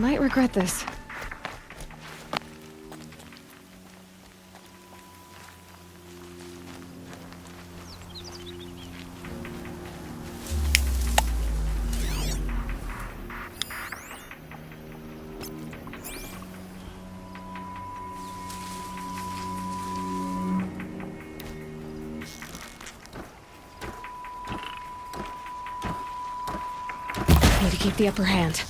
Might regret this. Need to keep the upper hand.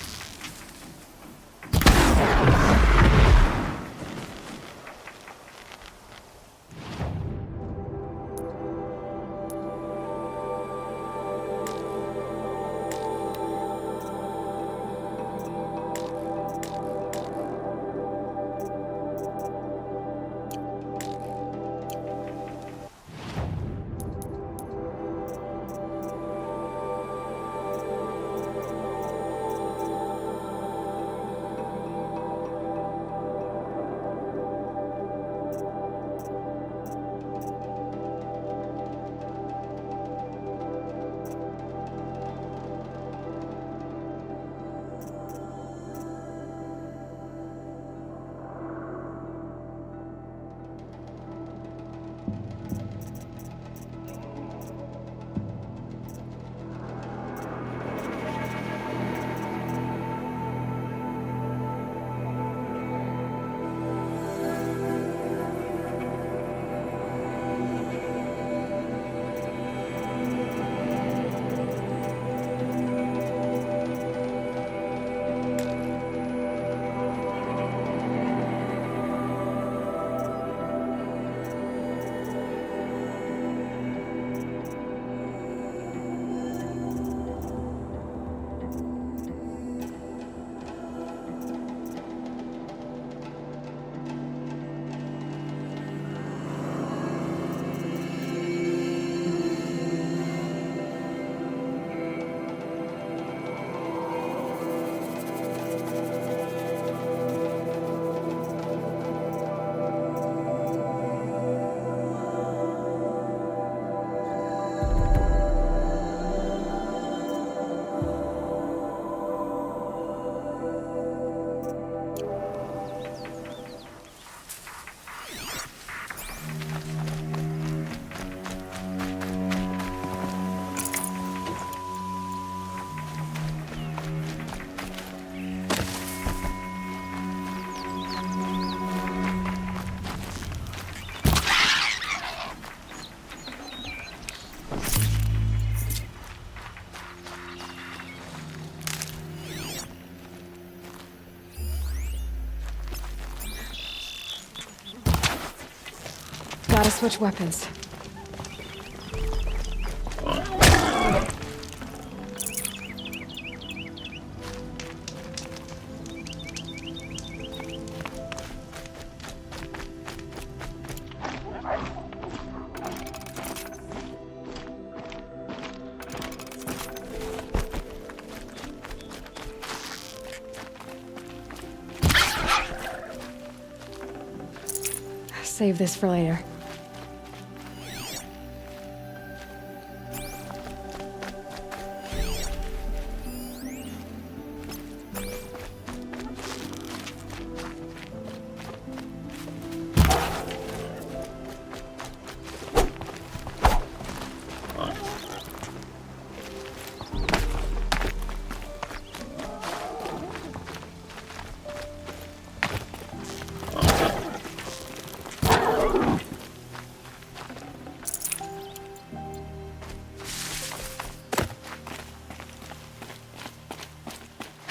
Gotta switch weapons. Save this for later.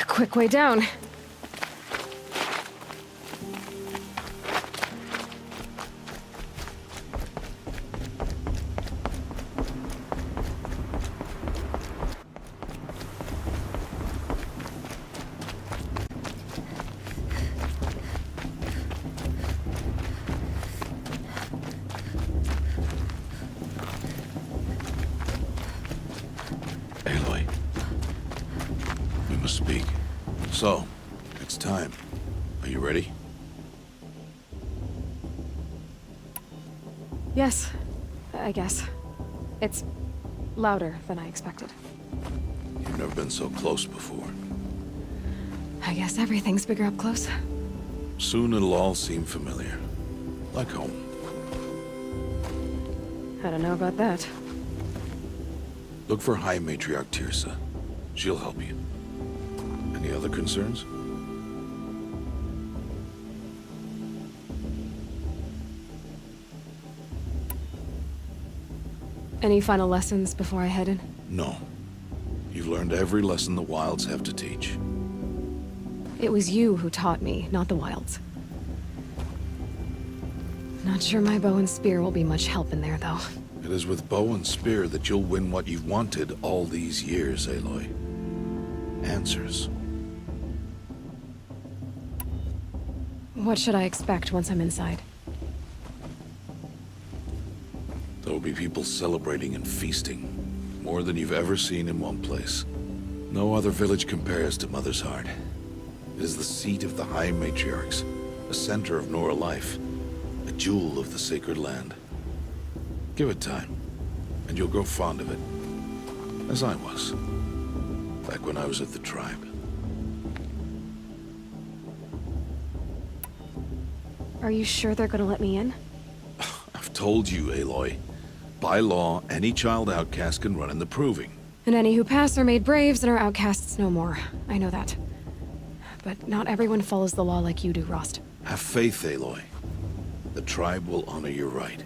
Quick way down. Aloy, we must speak. So, it's time. Are you ready? Yes, I guess. It's louder than I expected. You've never been so close before. I guess everything's bigger up close. Soon it'll all seem familiar. Like home. I don't know about that. Look for High Matriarch Tirsa. She'll help you. Any other concerns? Any final lessons before I head in? No. You've learned every lesson the Wilds have to teach. It was you who taught me, not the Wilds. Not sure my bow and spear will be much help in there, though. It is with bow and spear that you'll win what you've wanted all these years, Aloy. Answers. What should I expect once I'm inside? There will be people celebrating and feasting. More than you've ever seen in one place. No other village compares to Mother's Heart. It is the seat of the High Matriarchs, a center of Nora life, a jewel of the sacred land. Give it time, and you'll grow fond of it. As I was, back when I was at the tribe. Are you sure they're gonna let me in? I've told you, Aloy. By law, any child outcast can run in the Proving. And any who pass are made braves and are outcasts no more. I know that. But not everyone follows the law like you do, Rost. Have faith, Aloy. The tribe will honor your right.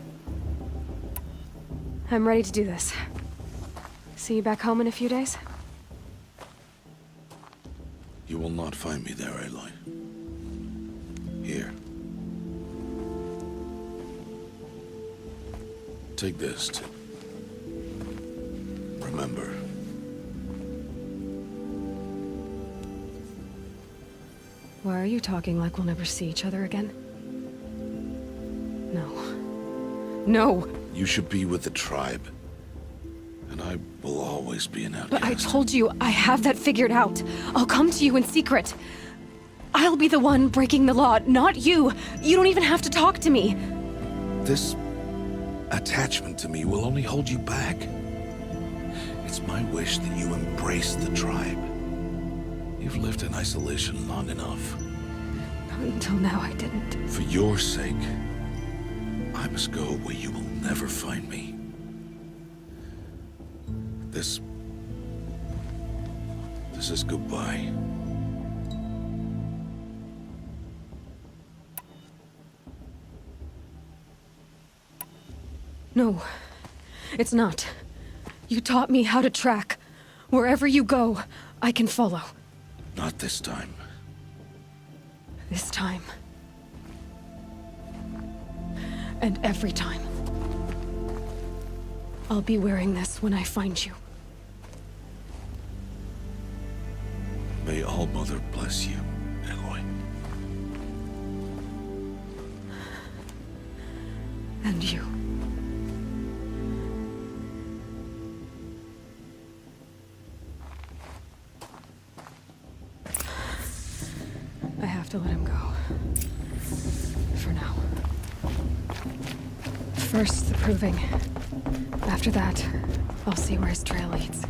I'm ready to do this. See you back home in a few days? You will not find me there, Aloy. Here. Take this to remember. Why are you talking like we'll never see each other again? No. No! You should be with the tribe. And I will always be an outcast. But I told you, I have that figured out. I'll come to you in secret. I'll be the one breaking the law, not you. You don't even have to talk to me. This attachment to me will only hold you back. It's my wish that you embrace the tribe. You've lived in isolation long enough. Not until now, I didn't. For your sake, I must go where you will never find me. This is goodbye. No, it's not. You taught me how to track. Wherever you go, I can follow. Not this time. This time. And every time. I'll be wearing this when I find you. May All Mother bless you, Aloy. And you. I have to let him go. For now. First, the Proving. After that, I'll see where his trail leads.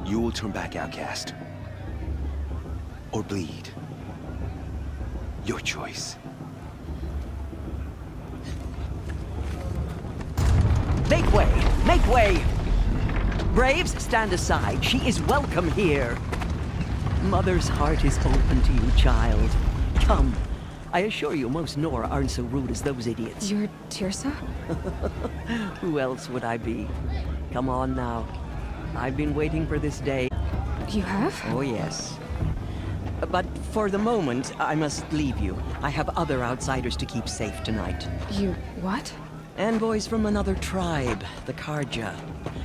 You will turn back, outcast. Or bleed. Your choice. Make way! Make way! Braves, stand aside. She is welcome here. Mother's heart is open to you, child. Come. I assure you, most Nora aren't so rude as those idiots. You're Tirsa? Who else would I be? Come on now. I've been waiting for this day. You have? Oh, yes. But for the moment, I must leave you. I have other outsiders to keep safe tonight. You what? Envoys from another tribe, the Karja.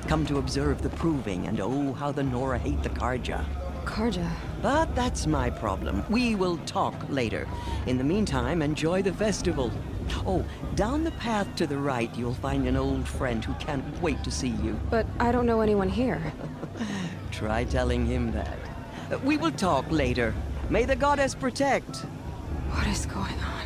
Come to observe the Proving, and oh, how the Nora hate the Karja. Karja. But that's my problem. We will talk later. In the meantime, enjoy the festival. Oh, down the path to the right, you'll find an old friend who can't wait to see you. But I don't know anyone here. Try telling him that. We will talk later. May the goddess protect. What is going on?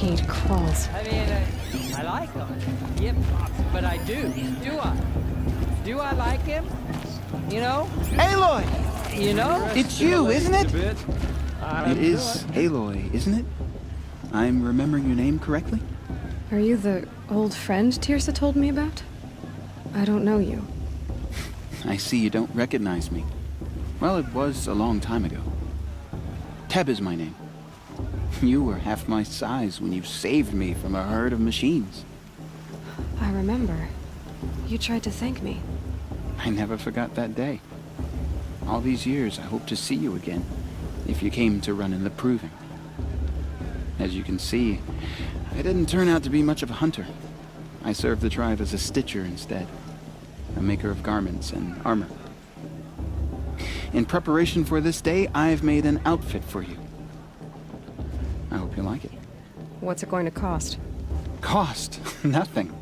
hate crawls. I mean, I like him. Yep, but I do. Do I? Do I like him? You know? Aloy! You know? It's you, isn't it? It is Aloy, isn't it? I'm remembering your name correctly? Are you the old friend Tirsa told me about? I don't know you. I see you don't recognize me. Well, it was a long time ago. Teb is my name. You were half my size when you saved me from a herd of machines. I remember. You tried to thank me. I never forgot that day. All these years, I hope to see you again, if you came to run in the proving. As you can see, I didn't turn out to be much of a hunter. I served the tribe as a stitcher instead, a maker of garments and armor. In preparation for this day, I've made an outfit for you. I hope you like it. What's it going to cost? Cost? Nothing.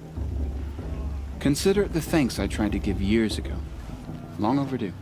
Consider it the thanks I tried to give years ago. Long overdue.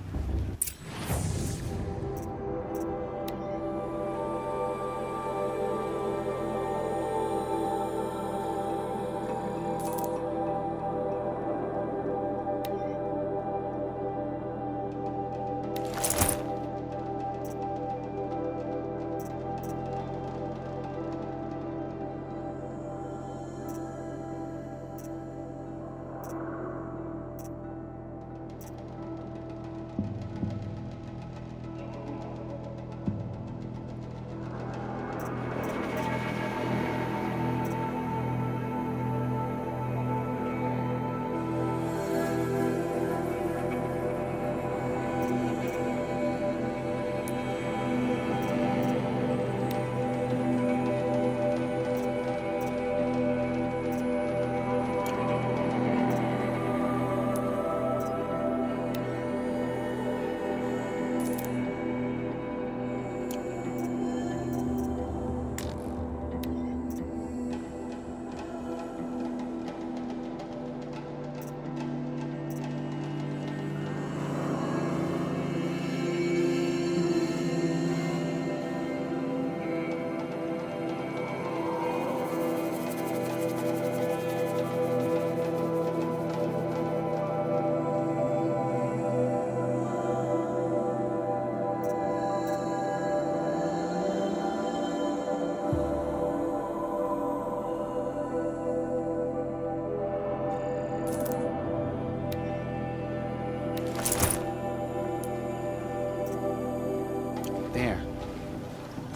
There.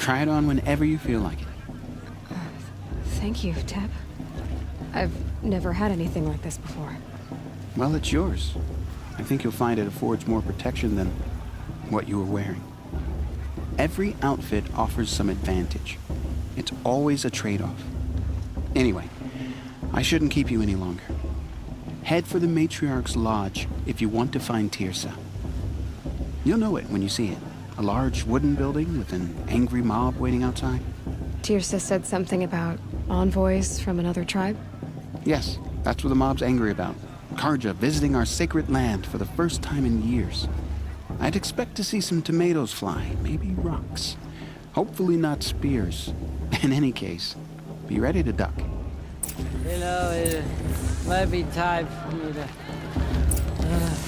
Try it on whenever you feel like it. Thank you, Teb. I've never had anything like this before. Well, it's yours. I think you'll find it affords more protection than what you were wearing. Every outfit offers some advantage. It's always a trade-off. Anyway, I shouldn't keep you any longer. Head for the Matriarch's Lodge if you want to find Tirsa. You'll know it when you see it. A large wooden building with an angry mob waiting outside. Tirsa said something about envoys from another tribe? Yes, that's what the mob's angry about. Karja visiting our sacred land for the first time in years. I'd expect to see some tomatoes fly, maybe rocks. Hopefully not spears. In any case, be ready to duck. You know, it might be time for me to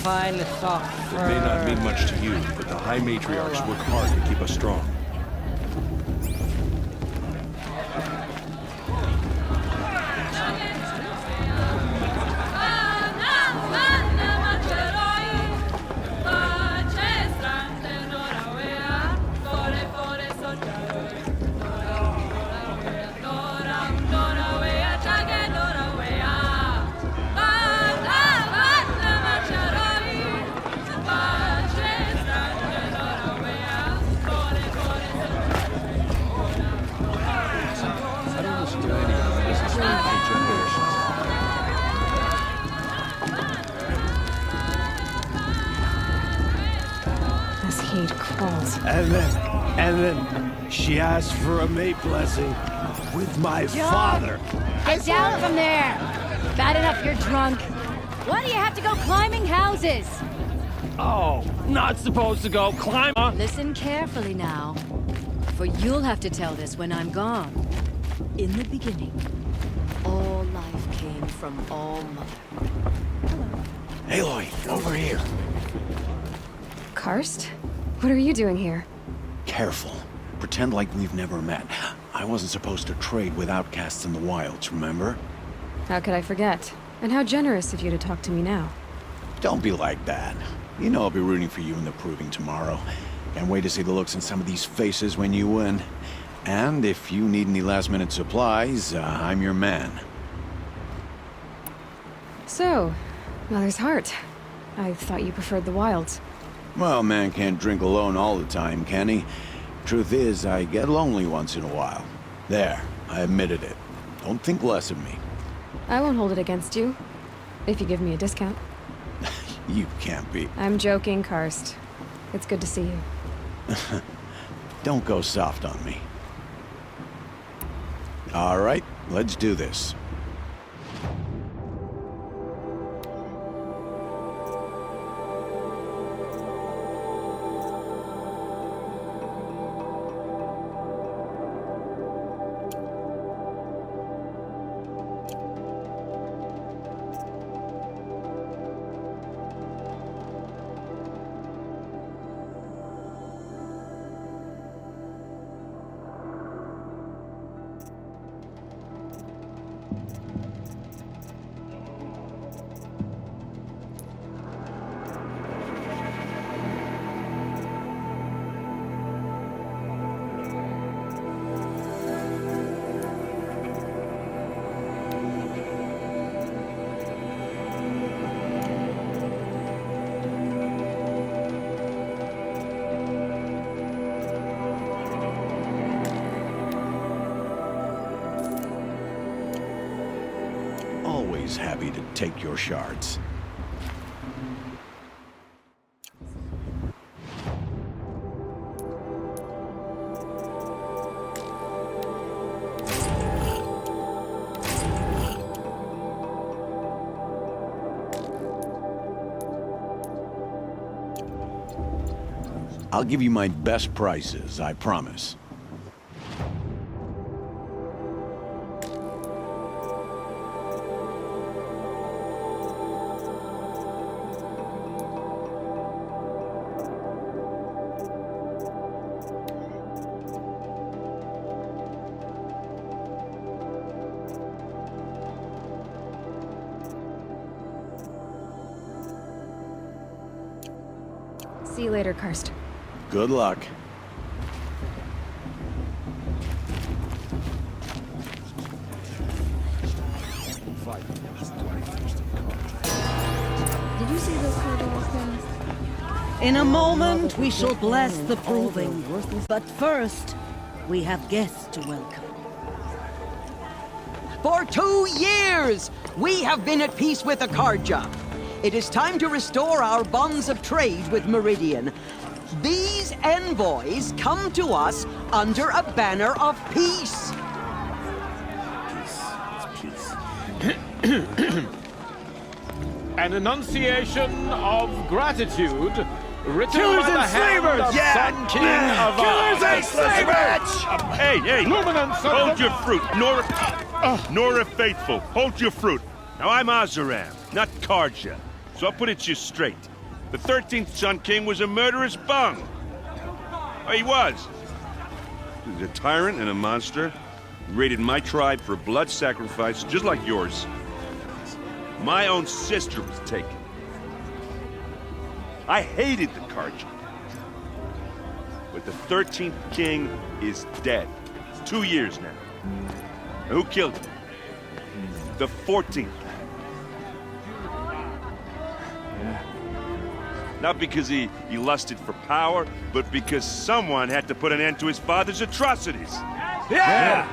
find the soft fur. It may not mean much to you, but the High Matriarchs work hard to keep us strong. This heat crawls. And then she asked for a mate blessing with my father. Get down from there! Bad enough you're drunk. Why do you have to go climbing houses? Oh, not supposed to go climb. Listen carefully now, for you'll have to tell this when I'm gone. In the beginning, all life came from All Mother. Aloy, over here. Karst? What are you doing here? Careful. Pretend like we've never met. I wasn't supposed to trade with outcasts in the wilds, remember? How could I forget? And how generous of you to talk to me now. Don't be like that. You know I'll be rooting for you in the proving tomorrow. Can't wait to see the looks in some of these faces when you win. And if you need any last-minute supplies, I'm your man. So, Mother's Heart. I thought you preferred the wilds. Well, man can't drink alone all the time, can he? Truth is, I get lonely once in a while. There, I admitted it. Don't think less of me. I won't hold it against you. If you give me a discount. You can't be. I'm joking, Karst. It's good to see you. Don't go soft on me. All right, let's do this. Always happy to take your shards. I'll give you my best prices, I promise. See you later, Karst. Good luck. Did you see those corridors things? In a moment, we shall bless the proving. But first, we have guests to welcome. For 2 years, we have been at peace with Akarja. It is time to restore our bonds of trade with Meridian. These envoys come to us under a banner of peace. An enunciation of gratitude written Killers by the and hand slavers! of Yeah! Sun King of Killers and slavers! Hey, hey! Luminance of Hold the- your fruit, Nora Faithful. Hold your fruit. Now I'm Azaram, not Karja, so I'll put it to you straight. The 13th Sun King was a murderous bung. Oh, he was. He was a tyrant and a monster. He raided my tribe for blood sacrifice, just like yours. My own sister was taken. I hated the Karja. But the 13th king is dead. 2 years now. And who killed him? The 14th. Not because he lusted for power, but because someone had to put an end to his father's atrocities. Yeah!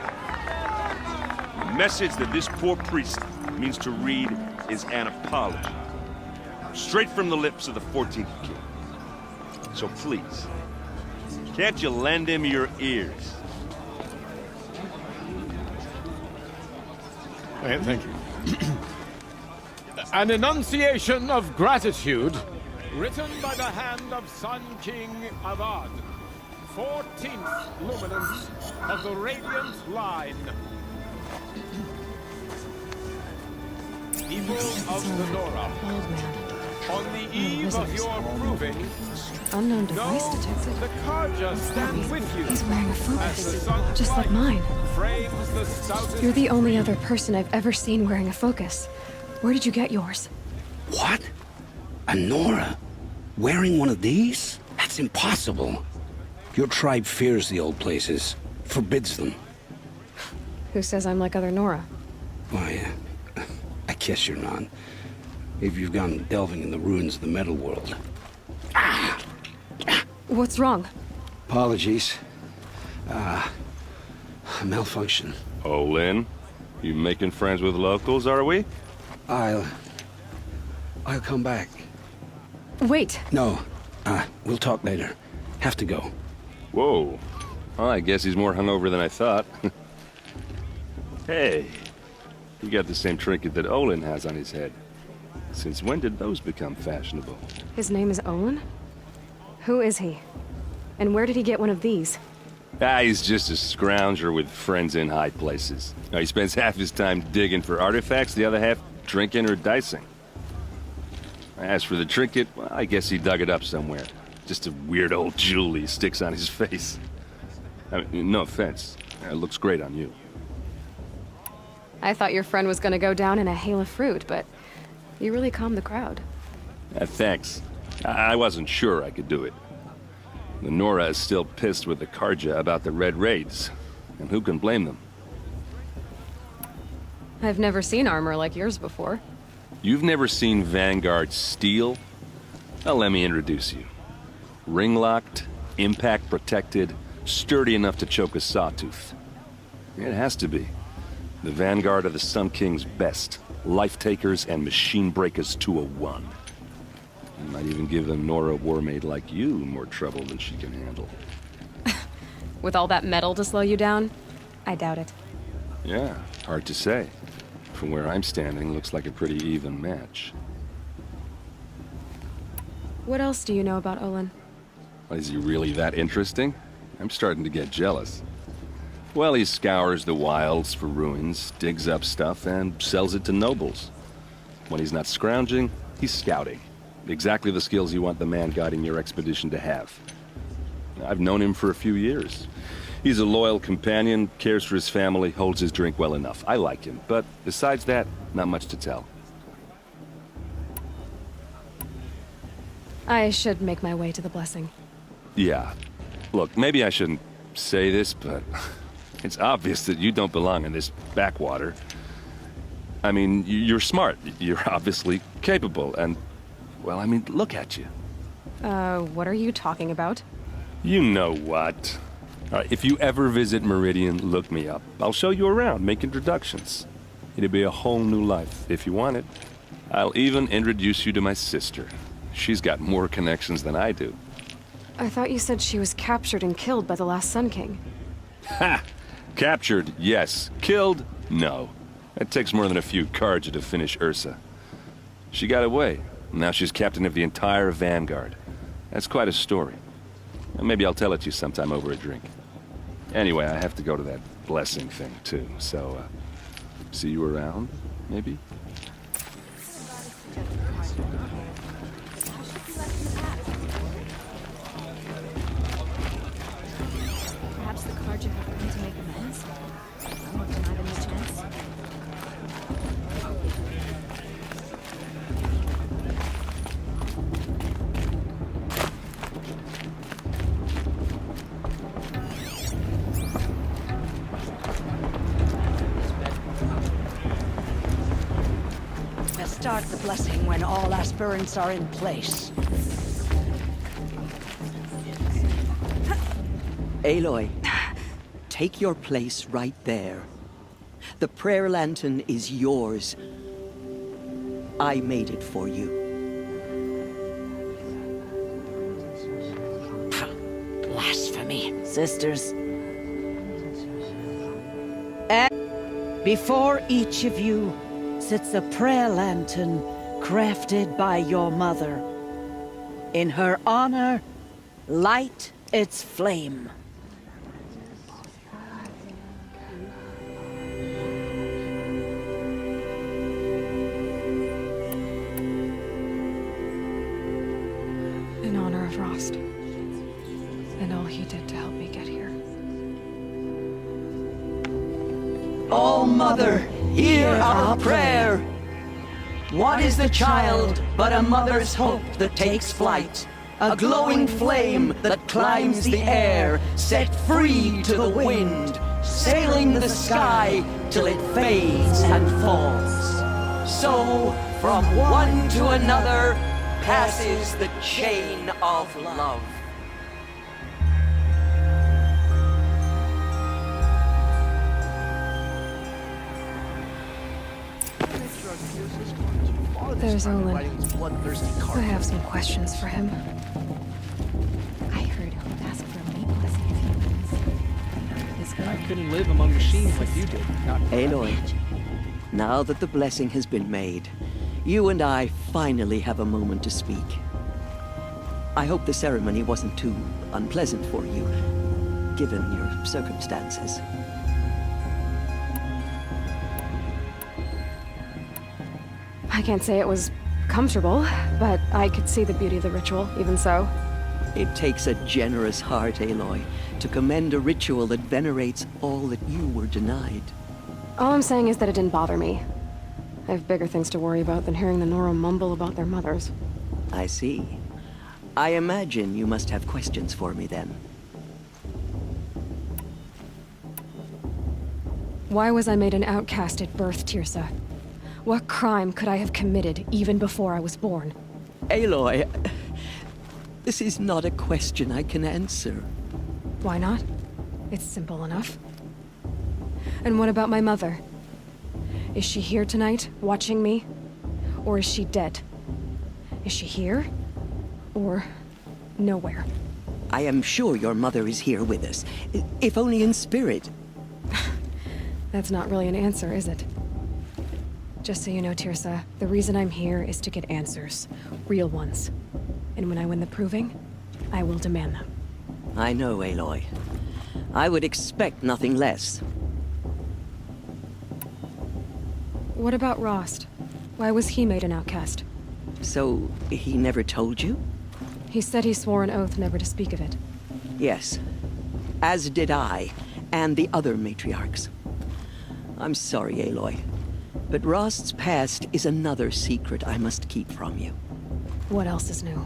The message that this poor priest means to read is an apology. Straight from the lips of the 14th king. So please, can't you lend him your ears? Thank you. An enunciation of gratitude written by the hand of Sun King Avad, 14th luminance of the Radiant Line. People of the Nora, Old man. on the eve of your proving, Unknown device detected. the Karja stand with you. He's wearing a As the focus, sun's just like light mine. frames the stoutest. You're the only other person I've ever seen wearing a focus. Where did you get yours? What? A Nora? Wearing one of these? That's impossible. Your tribe fears the old places, forbids them. Who says I'm like other Nora? Why, I guess you're not. If you've gone delving in the ruins of the metal world. What's wrong? Apologies. A malfunction. Oh, Lynn, you making friends with locals, are we? I'll come back. Wait. No, we'll talk later. Have to go. Whoa. Well, I guess he's more hungover than I thought. Hey, you got the same trinket that Olin has on his head. Since when did those become fashionable? His name is Olin? Who is he? And where did he get one of these? He's just a scrounger with friends in high places. He spends half his time digging for artifacts, the other half drinking or dicing. As for the trinket, well, I guess he dug it up somewhere. Just a weird old jewel he sticks on his face. I mean, no offense. It looks great on you. I thought your friend was gonna go down in a hail of fruit, but you really calmed the crowd. Thanks. I wasn't sure I could do it. The Nora is still pissed with the Karja about the Red Raids, and who can blame them? I've never seen armor like yours before. You've never seen Vanguard steel? Well, let me introduce you. Ring-locked, impact-protected, sturdy enough to choke a sawtooth. It has to be. The Vanguard are the Sun King's best. Life-takers and machine-breakers to a one. You might even give a Nora warmaid like you more trouble than she can handle. With all that metal to slow you down? I doubt it. Yeah, hard to say. From where I'm standing, looks like a pretty even match. What else do you know about Olin? Is he really that interesting? I'm starting to get jealous. Well, he scours the wilds for ruins, digs up stuff, and sells it to nobles. When he's not scrounging, he's scouting. Exactly the skills you want the man guiding your expedition to have. I've known him for a few years. He's a loyal companion, cares for his family, holds his drink well enough. I like him, but besides that, not much to tell. I should make my way to the blessing. Yeah. Look, maybe I shouldn't say this, but it's obvious that you don't belong in this backwater. I mean, you're smart. You're obviously capable, and, well, I mean, look at you. What are you talking about? You know what. All right, if you ever visit Meridian, look me up. I'll show you around, make introductions. It'll be a whole new life, if you want it. I'll even introduce you to my sister. She's got more connections than I do. I thought you said she was captured and killed by the last Sun King. Ha! Captured, yes. Killed, no. It takes more than a few Karja to finish Ursa. She got away. Now she's captain of the entire Vanguard. That's quite a story. Maybe I'll tell it to you sometime over a drink. Anyway, I have to go to that blessing thing, too. So, see you around, maybe? Perhaps the Karja have come to make amends? I won't deny them a chance. Start the blessing when all aspirants are in place. Aloy, take your place right there. The prayer lantern is yours. I made it for you. Blasphemy, sisters. And before each of you sits a prayer lantern crafted by your mother. In her honor, light its flame. and all he did to help me get here. Oh, Mother, hear our prayer. What is the child but a mother's hope that takes flight? A glowing flame that climbs the air, set free to the wind, sailing the sky till it fades and falls. So, from one to another, passes the chain of love. There's Olin. I have some questions for him. I heard he'll ask for a mate blessing if he wins. This guy couldn't live among machines like you did. Aloy, now that the blessing has been made, you and I finally have a moment to speak. I hope the ceremony wasn't too unpleasant for you, given your circumstances. I can't say it was comfortable, but I could see the beauty of the ritual, even so. It takes a generous heart, Aloy, to commend a ritual that venerates all that you were denied. All I'm saying is that it didn't bother me. I have bigger things to worry about than hearing the Nora mumble about their mothers. I see. I imagine you must have questions for me then. Why was I made an outcast at birth, Tirsa? What crime could I have committed even before I was born? Aloy, this is not a question I can answer. Why not? It's simple enough. And what about my mother? Is she here tonight, watching me? Or is she dead? Is she here? Or nowhere? I am sure your mother is here with us, if only in spirit. That's not really an answer, is it? Just so you know, Tirsa, the reason I'm here is to get answers. Real ones. And when I win the proving, I will demand them. I know, Aloy. I would expect nothing less. What about Rost? Why was he made an outcast? So, he never told you? He said he swore an oath never to speak of it. Yes. As did I, and the other matriarchs. I'm sorry, Aloy. But Rost's past is another secret I must keep from you. What else is new?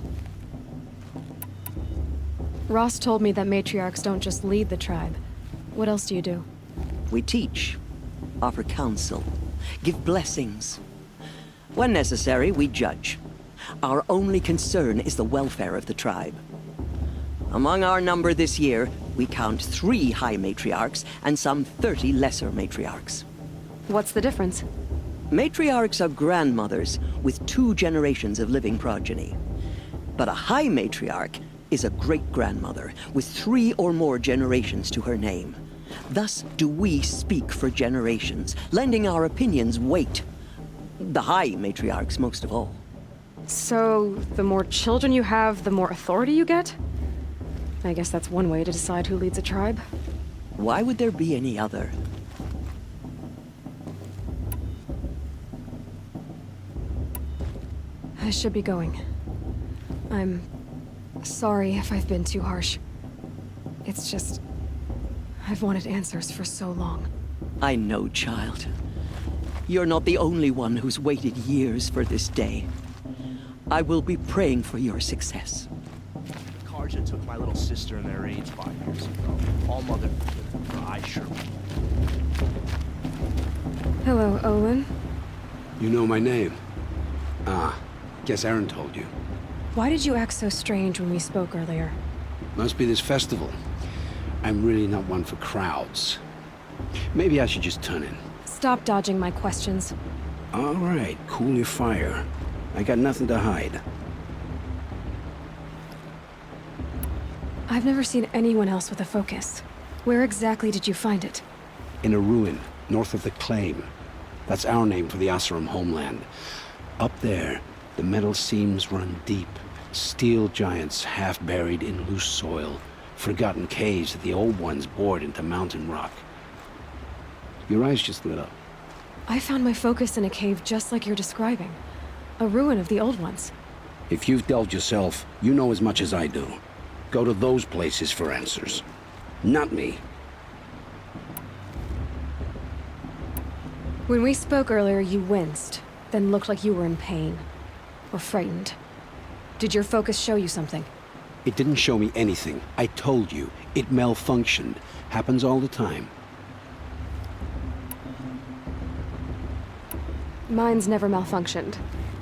Rost told me that matriarchs don't just lead the tribe. What else do you do? We teach, offer counsel, give blessings. When necessary, we judge. Our only concern is the welfare of the tribe. Among our number this year, we count 3 high matriarchs and some 30 lesser matriarchs. What's the difference? Matriarchs are grandmothers with 2 generations of living progeny. But a high matriarch is a great-grandmother with 3 or more generations to her name. Thus do we speak for generations, lending our opinions weight. The high matriarchs most of all. So, the more children you have, the more authority you get? I guess that's one way to decide who leads a tribe. Why would there be any other? I should be going. I'm sorry if I've been too harsh. It's just... I've wanted answers for so long. I know, child. You're not the only one who's waited years for this day. I will be praying for your success. Karja took my little sister in their raids 5 years ago. All mother could, I sure will. Hello, Olin. You know my name? Ah, guess Aaron told you. Why did you act so strange when we spoke earlier? Must be this festival. I'm really not one for crowds. Maybe I should just turn in. Stop dodging my questions. All right, cool your fire. I got nothing to hide. I've never seen anyone else with a focus. Where exactly did you find it? In a ruin, north of the Claim. That's our name for the Oseram homeland. Up there, the metal seams run deep. Steel giants half buried in loose soil. Forgotten caves that the old ones bored into mountain rock. Your eyes just lit up. I found my focus in a cave just like you're describing. A ruin of the old ones. If you've delved yourself, you know as much as I do. go to those places for answers. Not me. When we spoke earlier, you winced, then looked like you were in pain. Or frightened. Did your focus show you something? It didn't show me anything. I told you. It malfunctioned. Happens all the time. Mine's never malfunctioned,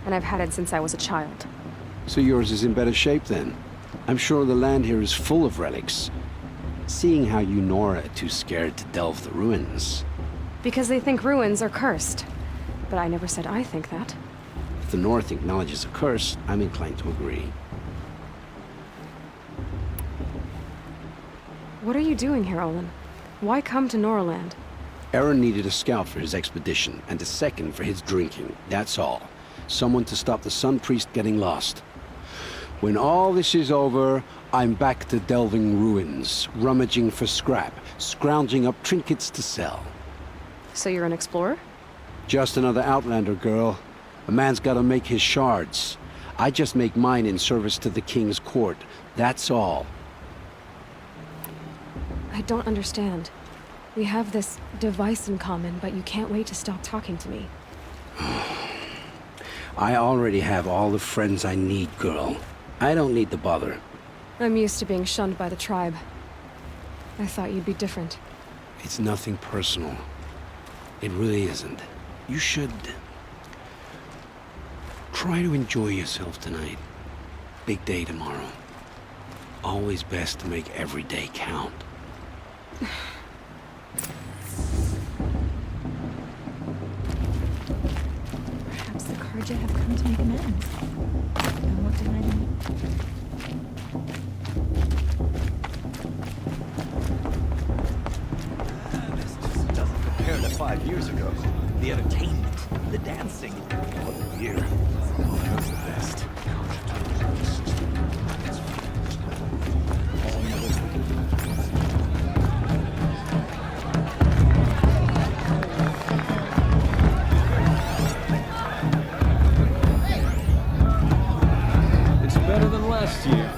and I've had it since I was a child. So yours is in better shape then. I'm sure the land here is full of relics. Seeing how you Nora are too scared to delve the ruins. Because they think ruins are cursed. But I never said I think that. If the North acknowledges a curse, I'm inclined to agree. What are you doing here, Olin? Why come to Noraland? Aaron needed a scout for his expedition, and a second for his drinking. That's all. Someone to stop the Sun Priest getting lost. When all this is over, I'm back to delving ruins, rummaging for scrap, scrounging up trinkets to sell. So you're an explorer? Just another Outlander, girl. A man's gotta make his shards. I just make mine in service to the King's court. That's all. I don't understand. We have this device in common, but you can't wait to stop talking to me. I already have all the friends I need, girl. I don't need the bother. I'm used to being shunned by the tribe. I thought you'd be different. It's nothing personal. It really isn't. You should... try to enjoy yourself tonight. Big day tomorrow. Always best to make every day count. Perhaps the Karja have come to make amends. And what did I do? This just doesn't compare to 5 years ago. The entertainment, the dancing. What a year. It was the best. It's better than last year.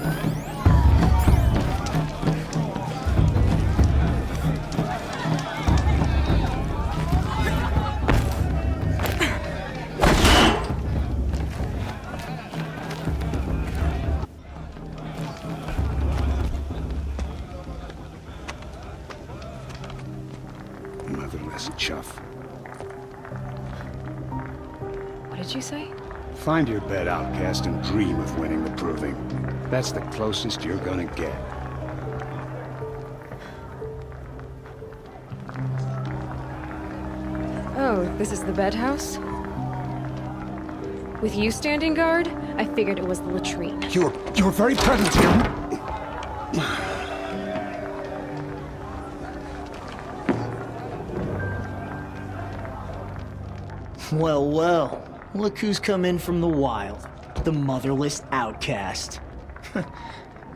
Motherless chuff. What did you say? Find your bed, outcast, and dream of winning the proving. That's the closest you're gonna get. Oh, this is the bedhouse? With you standing guard, I figured it was the latrine. Your very presence here... Well, well. Look who's come in from the wild. The motherless outcast.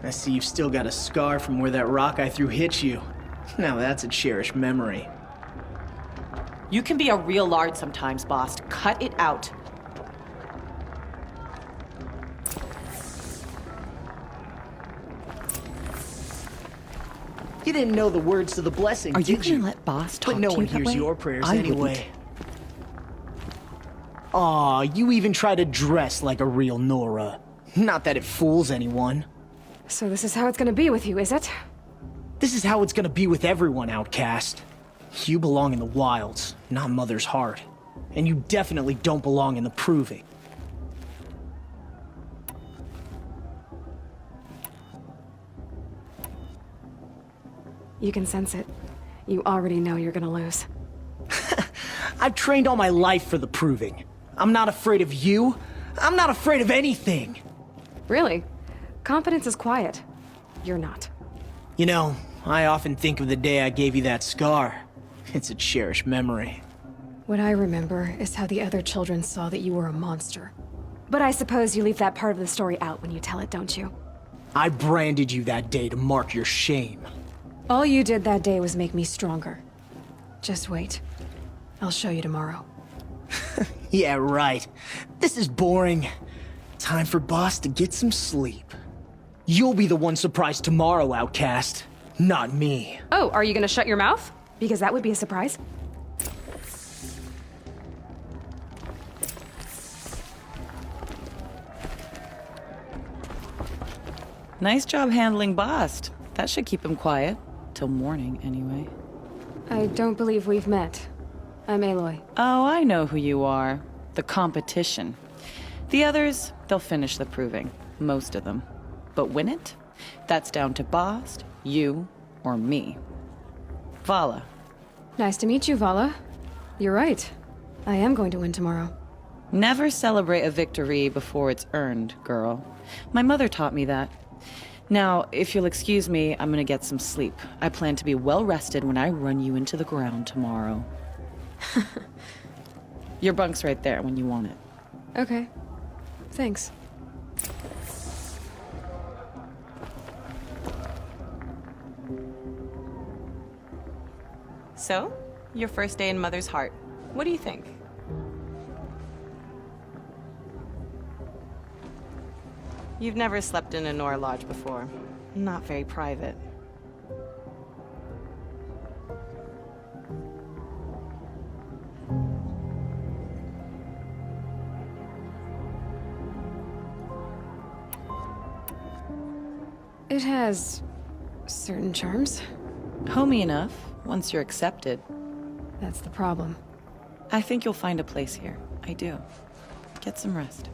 I see you've still got a scar from where that rock I threw hit you. Now that's a cherished memory. You can be a real lard sometimes, boss. Cut it out. You didn't know the words to the blessing, Are you did you? gonna let boss talk But no to one you that hears way? your prayers I anyway. wouldn't. Aw, you even try to dress like a real Nora. Not that it fools anyone. So this is how it's gonna be with you, is it? This is how it's gonna be with everyone, outcast. You belong in the wilds, not Mother's heart. And you definitely don't belong in the proving. You can sense it. You already know you're gonna lose. I've trained all my life for the proving. I'm not afraid of you. I'm not afraid of anything. Really? Confidence is quiet. You're not. You know, I often think of the day I gave you that scar. It's a cherished memory. What I remember is how the other children saw that you were a monster. But I suppose you leave that part of the story out when you tell it, don't you? I branded you that day to mark your shame. All you did that day was make me stronger. Just wait. I'll show you tomorrow. Yeah, right. This is boring. Time for Boss to get some sleep. You'll be the one surprised tomorrow, outcast. Not me. Oh, are you gonna shut your mouth? Because that would be a surprise. Nice job handling Bast. That should keep him quiet. Till morning, anyway. I don't believe we've met. I'm Aloy. Oh, I know who you are. The competition. The others, they'll finish the proving. Most of them. But win it? That's down to Bast, you, or me. Vala. Nice to meet you, Vala. You're right. I am going to win tomorrow. Never celebrate a victory before it's earned, girl. My mother taught me that. Now, if you'll excuse me, I'm gonna get some sleep. I plan to be well rested when I run you into the ground tomorrow. Your bunk's right there when you want it. Okay. Thanks. So, your first day in Mother's Heart. What do you think? You've never slept in a Nora Lodge before. Not very private. It has certain charms. Homey enough, once you're accepted. That's the problem. I think you'll find a place here. I do. Get some rest.